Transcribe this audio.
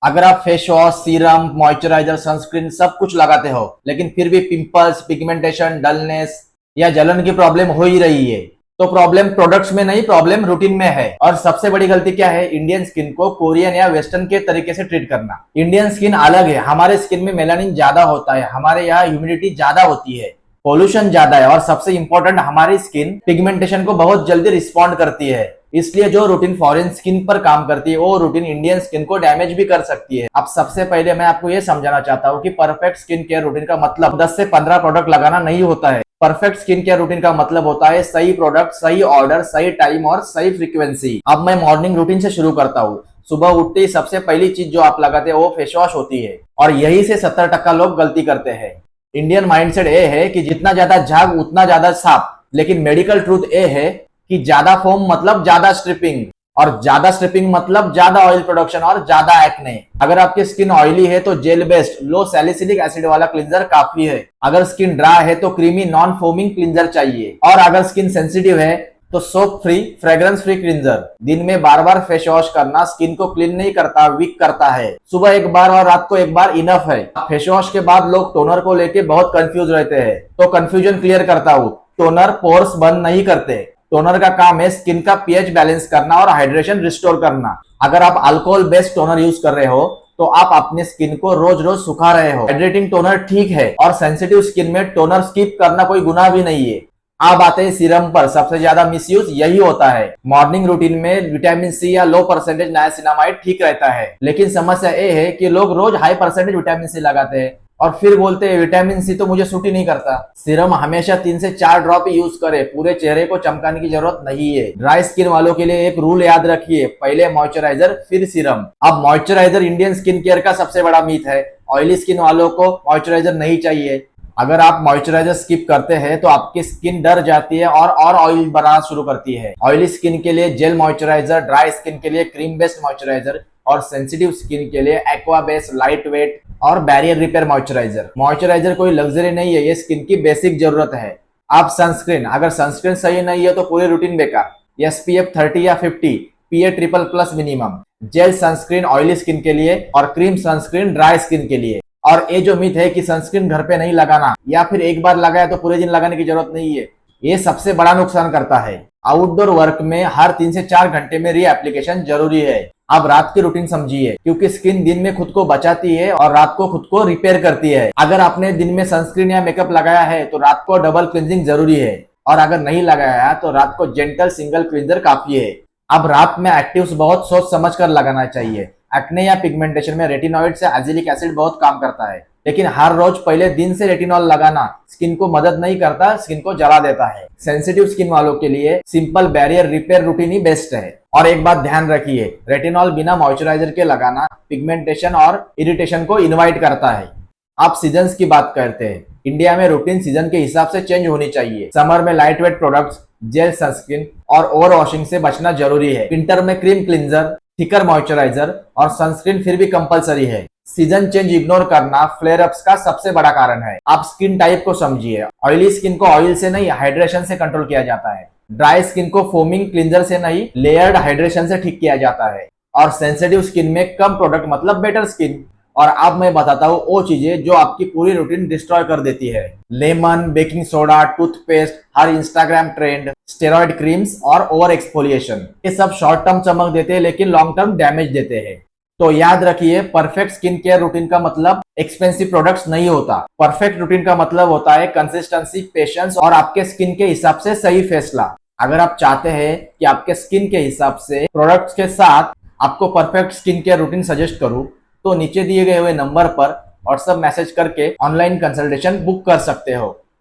अगर आप face wash, serum, moisturiser, sunscreen सब कुछ लगाते हो, लेकिन फिर भी पिंपल्स, पिगमेंटेशन, डलनेस या जलन की प्रॉब्लम हो ही रही है, तो प्रॉब्लम प्रोडक्ट्स में नहीं, प्रॉब्लम रूटीन में है। और सबसे बड़ी गलती क्या है? इंडियन स्किन को कोरियन या वेस्टर्न के तरीके से ट्रीट करना। इंडियन स्किन अलग है, हमारे स्किन में मेलानिन ज्यादा होता है, हमारे यहाँ ह्यूमिडिटी ज्यादा होती है, पोल्यूशन ज्यादा है, और सबसे इंपॉर्टेंट हमारी स्किन पिगमेंटेशन को बहुत जल्दी रिस्पॉन्ड करती है। इसलिए जो रूटीन फॉरेन स्किन पर काम करती है, वो रूटीन इंडियन स्किन को डैमेज भी कर सकती है। अब सबसे पहले मैं आपको ये समझाना चाहता हूँ कि परफेक्ट स्किन केयर रूटीन का मतलब 10 से 15 प्रोडक्ट लगाना नहीं होता है। परफेक्ट स्किन केयर रूटीन का मतलब होता है सही प्रोडक्ट, सही ऑर्डर, सही टाइम और सही फ्रीक्वेंसी। अब मैं मॉर्निंग रूटीन से शुरू करता हूँ। सुबह उठते ही सबसे पहली चीज जो आप लगाते हैं वो फेस वॉश होती है, और यही से 70% लोग गलती करते हैं। इंडियन माइंडसेट ये है कि जितना ज्यादा झाग उतना ज्यादा साफ, लेकिन मेडिकल ट्रूथ ये है कि ज्यादा फोम मतलब ज्यादा स्ट्रिपिंग, और ज्यादा स्ट्रिपिंग मतलब ज्यादा ऑयल प्रोडक्शन और ज्यादा एक्ने। अगर आपकी स्किन ऑयली है तो जेल बेस्ड लो सैलिसिलिक एसिड वाला क्लींजर काफी है। अगर स्किन ड्राई है तो क्रीमी नॉन फोमिंग क्लींजर चाहिए, और अगर स्किन सेंसिटिव है तो soap free, fragrance free cleanser. दिन में बार बार फेस वॉश करना स्किन को क्लीन नहीं करता, वीक करता है। सुबह एक बार और रात को एक बार इनफ है। फेस वॉश के बाद लोग टोनर को लेके बहुत कंफ्यूज रहते हैं, तो कंफ्यूजन क्लियर करता हूँ। टोनर पोर्स बंद नहीं करते। टोनर का काम है स्किन का पीएच बैलेंस करना और हाइड्रेशन रिस्टोर करना। अगर आप अल्कोहल बेस्ड टोनर यूज कर रहे हो तो आप अपने स्किन को रोज रोज सुखा रहे हो। हाइड्रेटिंग टोनर ठीक है, और सेंसिटिव स्किन में टोनर स्किप करना कोई गुनाह भी नहीं है। अब आते हैं सीरम पर। सबसे ज्यादा मिसयूज यही होता है। मॉर्निंग रूटीन में विटामिन सी या लो परसेंटेज नाइसिनामाइड ठीक रहता है, लेकिन समस्या ये है कि लोग रोज हाई परसेंटेज विटामिन सी लगाते हैं और फिर बोलते हैं विटामिन सी तो मुझे सूट ही नहीं करता। सीरम हमेशा 3 से 4 ड्रॉप ही यूज करें, पूरे चेहरे को चमकाने की जरूरत नहीं है। ड्राई स्किन वालों के लिए एक रूल याद रखिए, पहले मॉइस्चराइजर फिर सीरम। अब मॉइस्चराइजर इंडियन स्किन केयर का सबसे बड़ा मीथ है। ऑयली स्किन वालों को मॉइस्चराइजर नहीं चाहिए। अगर आप मॉइस्चराइजर स्किप करते हैं तो आपकी स्किन डर जाती है और ऑयल बनाना शुरू करती है। ऑयली स्किन के लिए जेल मॉइस्चराइजर, ड्राई स्किन के लिए क्रीम बेस्ड मॉइस्चराइजर, और सेंसिटिव स्किन के लिए एक्वा बेस्ड लाइट वेट और बैरियर रिपेयर मॉइस्चराइजर। मॉइस्चराइजर कोई लग्जरी नहीं है, ये स्किन की बेसिक जरूरत है। आप सनस्क्रीन, अगर सनस्क्रीन सही नहीं है तो पूरी रूटीन बेकार। SPF 30 या 50, PA++ minimum. Jail sunscreen oily skin के लिए और क्रीम सनस्क्रीन ड्राई स्किन के लिए। और ये जो मिथ है कि सनस्क्रीन घर पे नहीं लगाना या फिर एक बार लगाया तो पूरे दिन लगाने की जरूरत नहीं है, ये सबसे बड़ा नुकसान करता है। आउटडोर वर्क में हर 3 से 4 घंटे में री एप्लीकेशन जरूरी है। अब रात की रूटीन समझिए, क्योंकि स्किन दिन में खुद को बचाती है और रात को खुद को रिपेयर करती है। अगर आपने दिन में सनस्क्रीन या मेकअप लगाया है तो रात को डबल क्लींजिंग जरूरी है, और अगर नहीं लगाया तो रात को जेंटल सिंगल क्लींजर काफी है। अब रात में एक्टिव्स बहुत सोच समझ कर लगाना चाहिए। एक्ने या पिगमेंटेशन में रेटिनॉइड से एजिलिक एसिड बहुत काम करता है, लेकिन हर रोज पहले दिन से रेटिनॉल लगाना स्किन को मदद नहीं करता, स्किन को जला देता है। सेंसिटिव स्किन वालों के लिए सिंपल बैरियर रिपेयर रूटीन ही बेस्ट है। और एक बात ध्यान रखिए, रेटिनॉल बिना मॉइस्चराइजर के लगाना पिगमेंटेशन और इरिटेशन को इनवाइट करता है। आप सीजन्स की बात करते हैं। इंडिया में रूटीन सीजन के हिसाब से चेंज होनी चाहिए। समर में light weight products, jail sunscreen और ओवर वॉशिंग से बचना जरूरी है। विंटर में क्रीम क्लींजर, थिकर मॉइस्चराइजर और सनस्क्रीन फिर भी कंपलसरी है। सीजन चेंज इग्नोर करना फ्लेयर अप्स का सबसे बड़ा कारण है। आप स्किन टाइप को समझिए। ऑयली स्किन को ऑयल से नहीं, हाइड्रेशन से कंट्रोल किया जाता है। ड्राई स्किन को फोमिंग क्लींजर से नहीं, लेयर्ड हाइड्रेशन से ठीक किया जाता है। और सेंसिटिव स्किन में कम प्रोडक्ट मतलब बेटर स्किन। और अब मैं बताता हूँ वो चीजें जो आपकी पूरी रूटीन डिस्ट्रॉय कर देती है। लेमन, बेकिंग सोडा, टूथपेस्ट, हर इंस्टाग्राम ट्रेंड, स्टेरॉइड क्रीम्स और ओवर एक्सफोलिएशन, ये सब शॉर्ट टर्म चमक देते हैं लेकिन लॉन्ग टर्म डैमेज देते हैं। तो याद रखिए, परफेक्ट स्किन केयर रूटीन का मतलब एक्सपेंसिव प्रोडक्ट्स नहीं होता। परफेक्ट रूटीन का मतलब होता है कंसिस्टेंसी, पेशेंस और आपके स्किन के हिसाब से सही फैसला। अगर आप चाहते हैं कि आपके स्किन के हिसाब से प्रोडक्ट्स के साथ आपको perfect skin care routine suggest करूं, तो नीचे दिए गए हुए नंबर पर व्हाट्सएप मैसेज करके ऑनलाइन कंसल्टेशन बुक कर सकते हो।